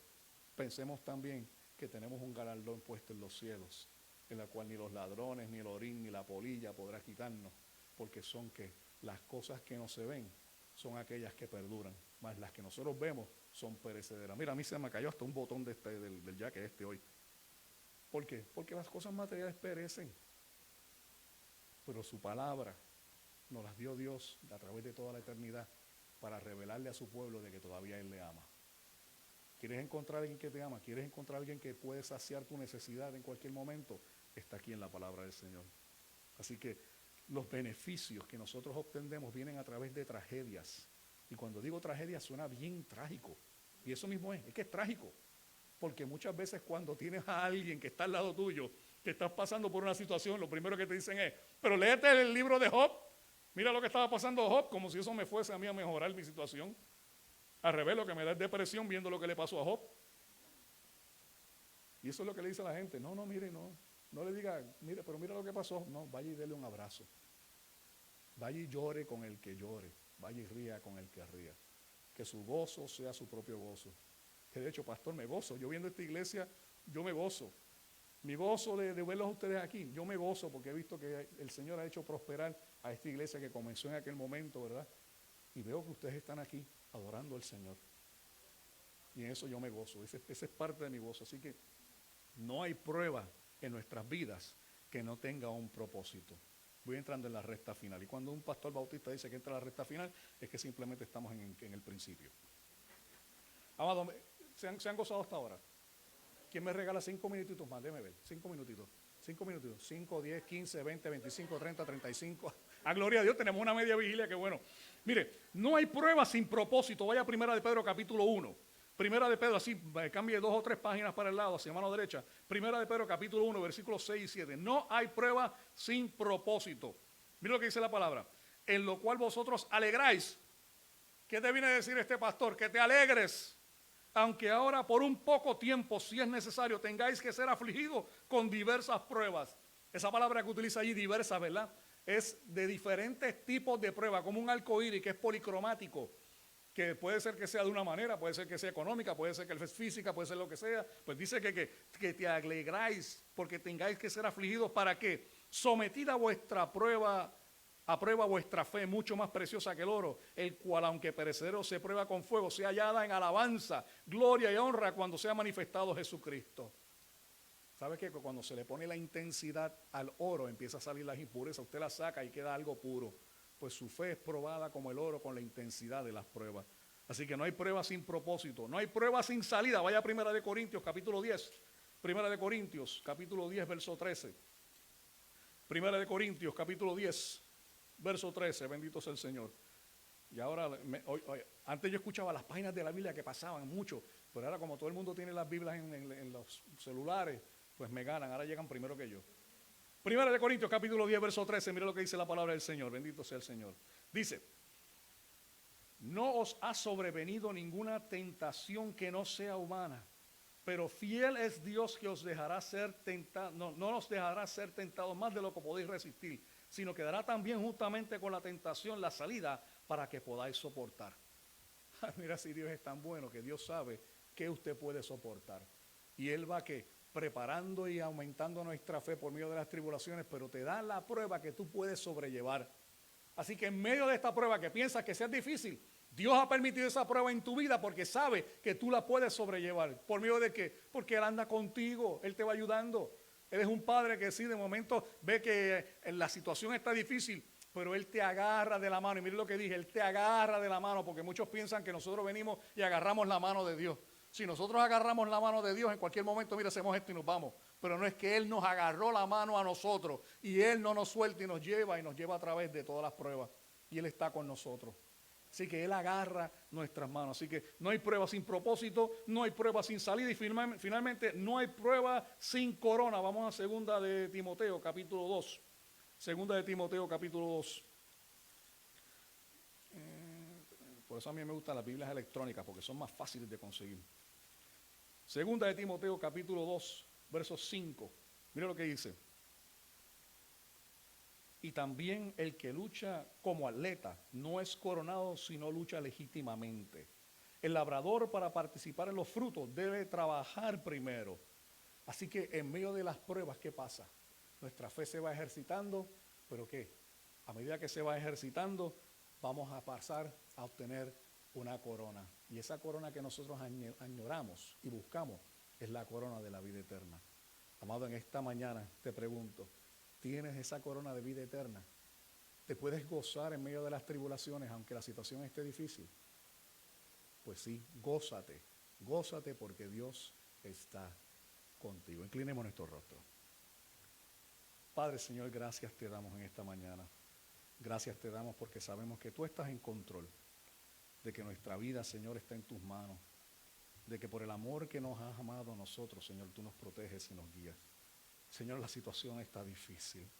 pensemos también que tenemos un galardón puesto en los cielos, en la cual ni los ladrones, ni el orín, ni la polilla podrá quitarnos, porque son que las cosas que no se ven son aquellas que perduran, más las que nosotros vemos son perecederas. Mira, a mí se me cayó hasta un botón del jacket hoy. ¿Por qué? Porque las cosas materiales perecen, pero su palabra nos las dio Dios a través de toda la eternidad para revelarle a su pueblo de que todavía Él le ama. ¿Quieres encontrar a alguien que te ama? ¿Quieres encontrar a alguien que puede saciar tu necesidad en cualquier momento? Está aquí en la palabra del Señor. Así que los beneficios que nosotros obtenemos vienen a través de tragedias. Y cuando digo tragedia suena bien trágico. Y eso mismo es que es trágico. Porque muchas veces cuando tienes a alguien que está al lado tuyo, que estás pasando por una situación, lo primero que te dicen es, pero léete el libro de Job. Mira lo que estaba pasando a Job, como si eso me fuese a mí a mejorar mi situación. Al revés, lo que me da es depresión viendo lo que le pasó a Job. Y eso es lo que le dice a la gente. No, mire, no le diga, mire, pero mira lo que pasó. No, vaya y dele un abrazo. Vaya y llore con el que llore. Vaya y ría con el que ría. Que su gozo sea su propio gozo. Que de hecho, pastor, me gozo. Yo viendo esta iglesia, yo me gozo. Mi gozo de verlos a ustedes aquí, yo me gozo porque he visto que el Señor ha hecho prosperar a esta iglesia que comenzó en aquel momento, ¿verdad? Y veo que ustedes están aquí adorando al Señor. Y en eso yo me gozo. Ese es parte de mi gozo. Así que no hay prueba en nuestras vidas que no tenga un propósito. Voy entrando en la recta final. Y cuando un pastor bautista dice que entra a la recta final, es que simplemente estamos en el principio. Amado, ¿se han gozado hasta ahora? ¿Quién me regala 5 minutitos más? Déjeme ver. 5 minutitos. 5 minutitos. 5, 10, 15, 20, 25, 30, 35. A gloria a Dios, tenemos una media vigilia, que bueno. Mire, no hay prueba sin propósito. Vaya a Primera de Pedro capítulo 1. Primera de Pedro, así, cambie 2 o 3 páginas para el lado, hacia mano derecha. Primera de Pedro capítulo 1, versículos 6 y 7. No hay prueba sin propósito. Mire lo que dice la palabra. En lo cual vosotros alegráis. ¿Qué te viene a decir este pastor? Que te alegres. Aunque ahora por un poco tiempo, si es necesario, tengáis que ser afligidos con diversas pruebas. Esa palabra que utiliza allí, diversas, ¿verdad? Es de diferentes tipos de pruebas, como un arcoíris que es policromático, que puede ser que sea de una manera, puede ser que sea económica, puede ser que es física, puede ser lo que sea. Pues dice que te alegráis porque tengáis que ser afligidos para que, sometida a prueba vuestra fe, mucho más preciosa que el oro, el cual aunque perecedero se prueba con fuego, sea hallada en alabanza, gloria y honra cuando sea manifestado Jesucristo. ¿Sabe qué? Cuando se le pone la intensidad al oro, empieza a salir las impurezas, usted la saca y queda algo puro. Pues su fe es probada como el oro con la intensidad de las pruebas. Así que no hay prueba sin propósito, no hay prueba sin salida. Vaya a Primera de Corintios, capítulo 10. Primera de Corintios, capítulo 10, verso 13. Primera de Corintios, capítulo 10. Verso 13, bendito sea el Señor. Y ahora, antes yo escuchaba las páginas de la Biblia que pasaban mucho, pero ahora como todo el mundo tiene las Biblias en los celulares, pues me ganan, ahora llegan primero que yo. Primera de Corintios, capítulo 10, verso 13, mira lo que dice la palabra del Señor, bendito sea el Señor. Dice, no os ha sobrevenido ninguna tentación que no sea humana, pero fiel es Dios que os dejará ser tentados, no nos dejará ser tentados más de lo que podéis resistir, sino que dará también justamente con la tentación la salida para que podáis soportar. Mira si Dios es tan bueno que Dios sabe que usted puede soportar. Y Él va que preparando y aumentando nuestra fe por medio de las tribulaciones, pero te da la prueba que tú puedes sobrellevar. Así que en medio de esta prueba que piensas que sea difícil, Dios ha permitido esa prueba en tu vida porque sabe que tú la puedes sobrellevar. ¿Por medio de qué? Porque Él anda contigo, Él te va ayudando. Él es un padre que sí, de momento ve que la situación está difícil, pero Él te agarra de la mano. Y mire lo que dije, Él te agarra de la mano, porque muchos piensan que nosotros venimos y agarramos la mano de Dios. Si nosotros agarramos la mano de Dios, en cualquier momento, mira, hacemos esto y nos vamos. Pero no es que Él nos agarró la mano a nosotros y Él no nos suelta y nos lleva a través de todas las pruebas. Y Él está con nosotros. Así que Él agarra nuestras manos. Así que no hay prueba sin propósito, no hay prueba sin salida y finalmente no hay prueba sin corona. Vamos a segunda de Timoteo, capítulo 2. Segunda de Timoteo, capítulo 2. Por eso a mí me gustan las Biblias electrónicas, porque son más fáciles de conseguir. Segunda de Timoteo, capítulo 2, verso 5. Mira lo que dice. Y también el que lucha como atleta no es coronado si no lucha legítimamente. El labrador, para participar en los frutos, debe trabajar primero. Así que en medio de las pruebas, ¿qué pasa? Nuestra fe se va ejercitando, pero ¿qué? A medida que se va ejercitando, vamos a pasar a obtener una corona. Y esa corona que nosotros añoramos y buscamos es la corona de la vida eterna. Amado, en esta mañana te pregunto, ¿tienes esa corona de vida eterna? ¿Te puedes gozar en medio de las tribulaciones, aunque la situación esté difícil? Pues sí, gózate, gózate porque Dios está contigo. Inclinemos nuestro rostro. Padre, Señor, gracias te damos en esta mañana. Gracias te damos porque sabemos que tú estás en control, de que nuestra vida, Señor, está en tus manos, de que por el amor que nos has amado a nosotros, Señor, tú nos proteges y nos guías. Señor, la situación está difícil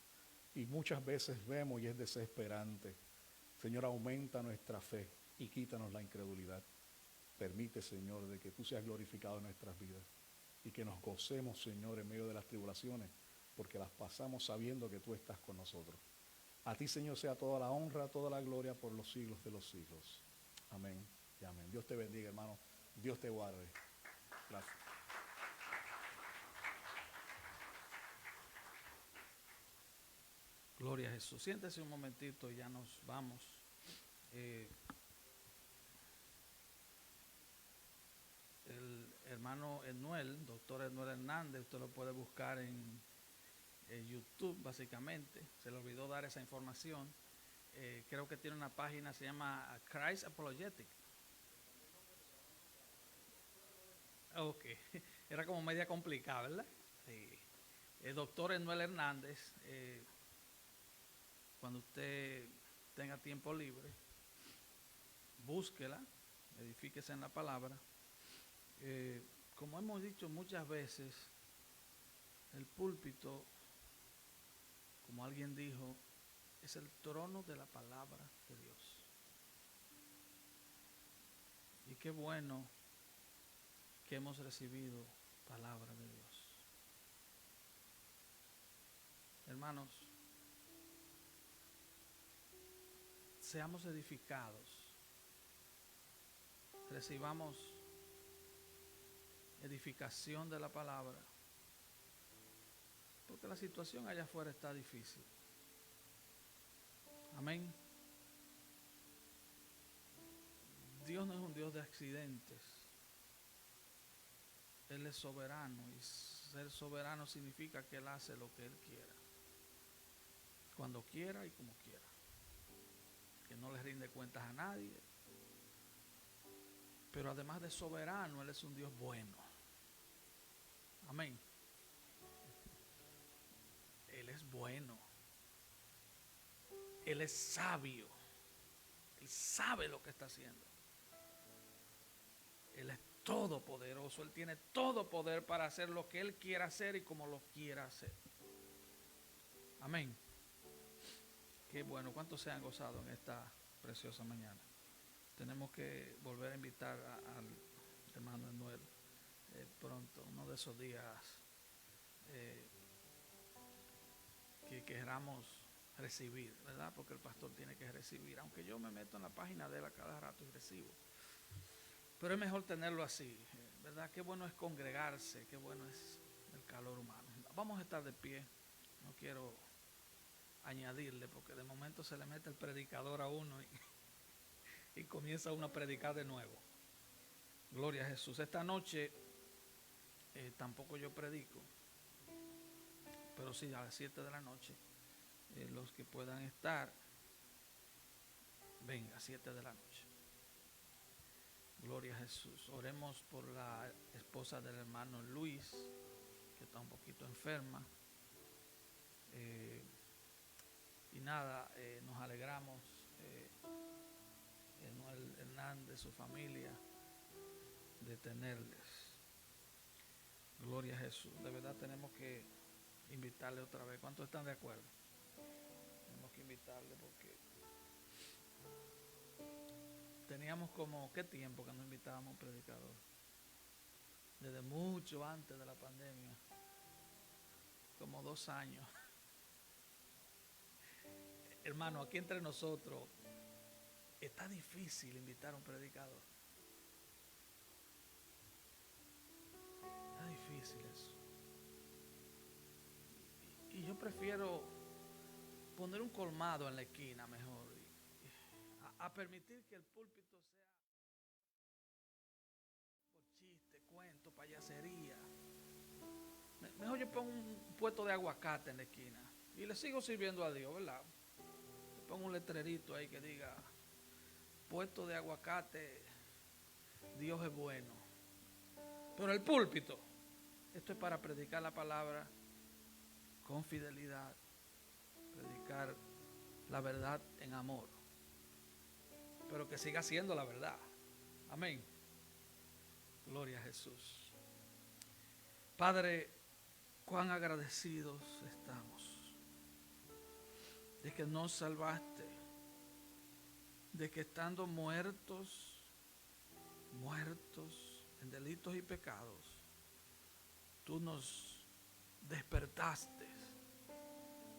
y muchas veces vemos y es desesperante. Señor, aumenta nuestra fe y quítanos la incredulidad. Permite, Señor, de que tú seas glorificado en nuestras vidas y que nos gocemos, Señor, en medio de las tribulaciones, porque las pasamos sabiendo que tú estás con nosotros. A ti, Señor, sea toda la honra, toda la gloria por los siglos de los siglos. Amén y amén. Dios te bendiga, hermano. Dios te guarde. Gracias. Gloria a Jesús. Siéntese un momentito y ya nos vamos. El hermano Enuel, doctor Enuel Hernández, usted lo puede buscar en YouTube, básicamente. Se le olvidó dar esa información. Creo que tiene una página, se llama Christ Apologetic. Ok, era como media complicada, ¿verdad? Sí. El doctor Enuel Hernández, cuando usted tenga tiempo libre, búsquela, edifíquese en la palabra. Como hemos dicho muchas veces, el púlpito, como alguien dijo, es el trono de la palabra de Dios. Y qué bueno que hemos recibido palabra de Dios. Hermanos, seamos edificados, recibamos edificación de la palabra, porque la situación allá afuera está difícil. Amén. Dios no es un Dios de accidentes. Él es soberano, y ser soberano significa que Él hace lo que Él quiera, cuando quiera y como quiera, que no le rinde cuentas a nadie. Pero además de soberano, Él es un Dios bueno. Amén. Él es bueno. Él es sabio. Él sabe lo que está haciendo. Él es todopoderoso. Él tiene todo poder para hacer lo que Él quiera hacer y como lo quiera hacer. Amén. Qué bueno. ¿Cuántos se han gozado en esta preciosa mañana? Tenemos que volver a invitar al hermano Enuel pronto, uno de esos días que queramos recibir, ¿verdad? Porque el pastor tiene que recibir, aunque yo me meto en la página de él a cada rato y recibo. Pero es mejor tenerlo así, ¿verdad? Qué bueno es congregarse, qué bueno es el calor humano. Vamos a estar de pie, no quiero añadirle, porque de momento se le mete el predicador a uno y comienza uno a predicar de nuevo. Gloria a Jesús. Esta noche tampoco yo predico, pero sí a las 7 de la noche. Los que puedan estar, venga, 7 de la noche. Gloria a Jesús. Oremos por la esposa del hermano Luis, que está un poquito enferma. Y nada, nos alegramos, Enuel Hernández, su familia, de tenerles. Gloria a Jesús. De verdad tenemos que invitarle otra vez. ¿Cuántos están de acuerdo? Tenemos que invitarle porque teníamos como, ¿qué tiempo que no invitábamos a un predicador? Desde mucho antes de la pandemia, como 2 años. Hermano, aquí entre nosotros está difícil invitar a un predicador. Está difícil eso. Y yo prefiero poner un colmado en la esquina mejor, a permitir que el púlpito sea por chiste, cuento, payasería. Mejor yo pongo un puesto de aguacate en la esquina y le sigo sirviendo a Dios, ¿verdad? Le pongo un letrerito ahí que diga: puesto de aguacate, Dios es bueno. Pero el púlpito, esto es para predicar la palabra con fidelidad, predicar la verdad en amor, pero que siga siendo la verdad. Amén. Gloria a Jesús. Padre, cuán agradecidos estamos de que nos salvaste, de que estando muertos en delitos y pecados, tú nos despertaste,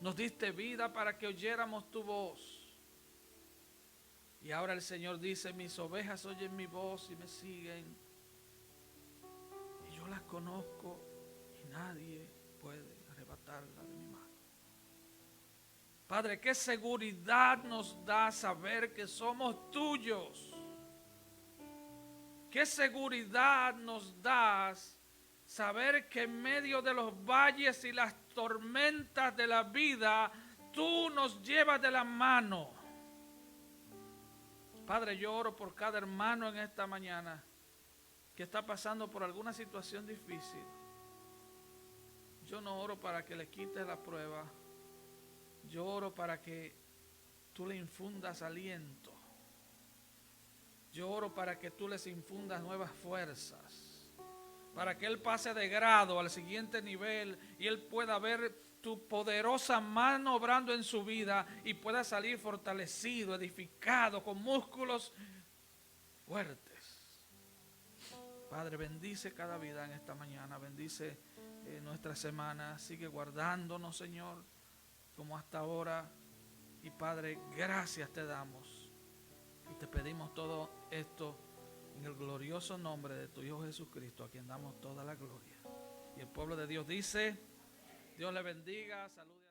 nos diste vida para que oyéramos tu voz. Y ahora el Señor dice: mis ovejas oyen mi voz y me siguen, y yo las conozco y nadie puede arrebatarla de mi mano. Padre, qué seguridad nos da saber que somos tuyos. Qué seguridad nos das saber que en medio de los valles y las tormentas de la vida, tú nos llevas de la mano. Padre, yo oro por cada hermano en esta mañana que está pasando por alguna situación difícil. Yo no oro para que le quites la prueba. Yo oro para que tú le infundas aliento. Yo oro para que tú les infundas nuevas fuerzas, para que él pase de grado al siguiente nivel y él pueda ver tu poderosa mano obrando en su vida y pueda salir fortalecido, edificado, con músculos fuertes. Padre, bendice cada vida en esta mañana, bendice nuestra semana, sigue guardándonos, Señor, como hasta ahora. Y Padre, gracias te damos y te pedimos todo esto en el glorioso nombre de tu Hijo Jesucristo, a quien damos toda la gloria. Y el pueblo de Dios dice: Dios le bendiga, salude.